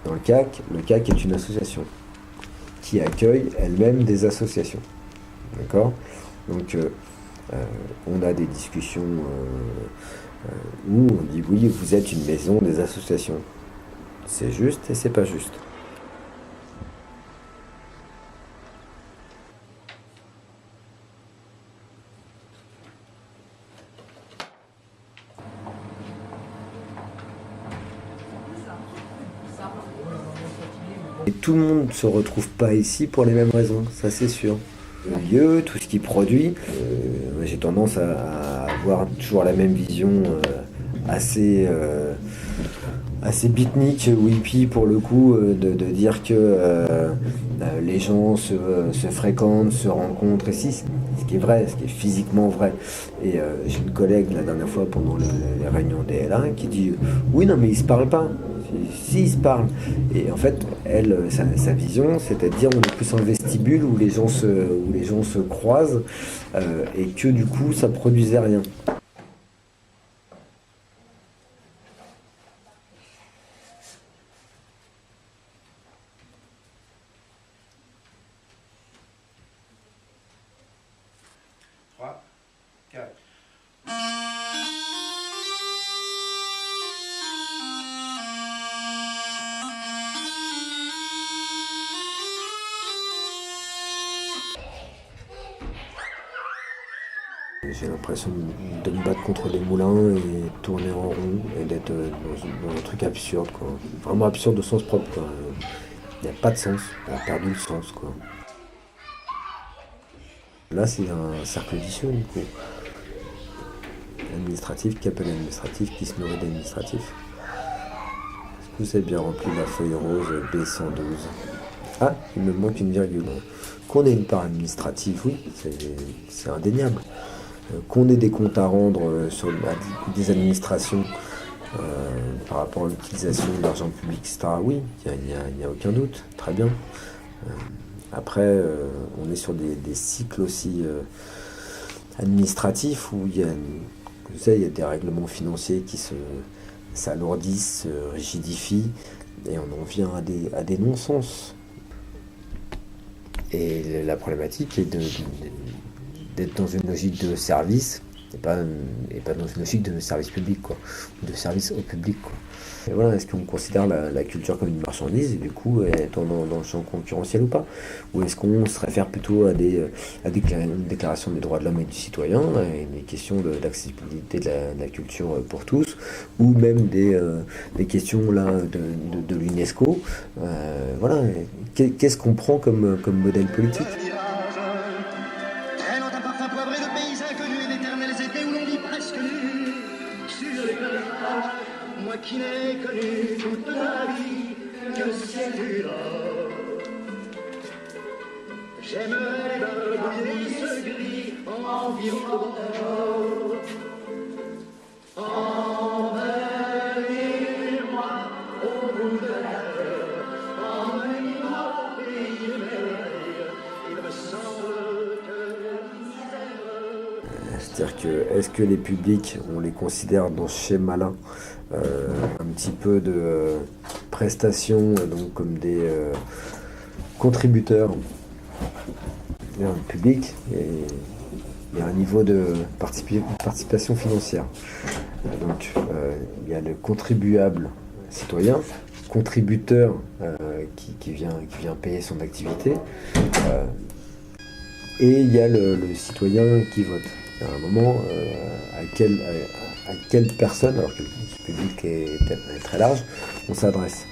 Dans le CAC est une association qui accueille elle-même des associations. D'accord? Donc, on a des discussions où on dit oui, vous êtes une maison des associations. C'est juste et c'est pas juste. Et tout le monde ne se retrouve pas ici pour les mêmes raisons, ça c'est sûr. Le lieu, tout ce qu'il produit, j'ai tendance à avoir toujours la même vision assez, assez beatnik ou hippie pour le coup, de dire que les gens se fréquentent, se rencontrent ici, ce qui est vrai, ce qui est physiquement vrai. Et j'ai une collègue la dernière fois pendant les réunions des L1 qui dit oui non mais ils se parlent pas. Si, ils se parlent. Et en fait, elle, sa vision, c'est-à-dire on est plus un vestibule où où les gens se croisent et que du coup ça produisait rien. Trois, quatre. J'ai l'impression de me battre contre des moulins et tourner en rond et d'être dans un truc absurde, quoi. Vraiment absurde au sens propre, quoi. Il n'y a pas de sens, on a perdu le sens, quoi. Là, c'est un cercle vicieux, du coup. Administratif qui appelle administratif, qui se nourrit d'administratif. Est-ce que vous avez bien rempli la feuille rose B112? Ah, il me manque une virgule. Qu'on ait une part administrative, oui, c'est indéniable. Qu'on ait des comptes à rendre sur des administrations par rapport à l'utilisation de l'argent public, etc. Oui, il n'y a aucun doute, très bien. Après, on est sur des cycles aussi administratifs où vous savez, il y a des règlements financiers qui s'alourdissent, se rigidifient, et on en vient à des non-sens. Et la problématique est d'être dans une logique de service et pas dans une logique de service public, quoi, de service au public, quoi. Et voilà, est-ce qu'on considère la culture comme une marchandise et du coup étant dans le champ concurrentiel ou pas? Ou est-ce qu'on se réfère plutôt à une déclaration des droits de l'homme et du citoyen, et des questions d'accessibilité de la culture pour tous, ou même des questions là, de l'UNESCO? Voilà, qu'est-ce qu'on prend comme modèle politique? Traînant un parfum poivré de pays inconnus et d'éternels étés où l'on vit presque nu sur les plages, moi qui n'ai connu toute ma vie que le ciel du Nord. J'aimerais les barbouiller ce gris environ emmenez-moi au bout de la terre, emmenez-moi au pays de merveille. Il me semble que C'est-à-dire que, est-ce que les publics, on les considère dans ce schéma-là, un petit peu de prestations, donc comme des contributeurs? Le public, il y a un niveau de participation financière. Donc, il y a le contribuable citoyen, contributeur qui vient payer son activité, et il y a le citoyen qui vote. À un moment, à quelle personne, alors que le public est très large, on s'adresse.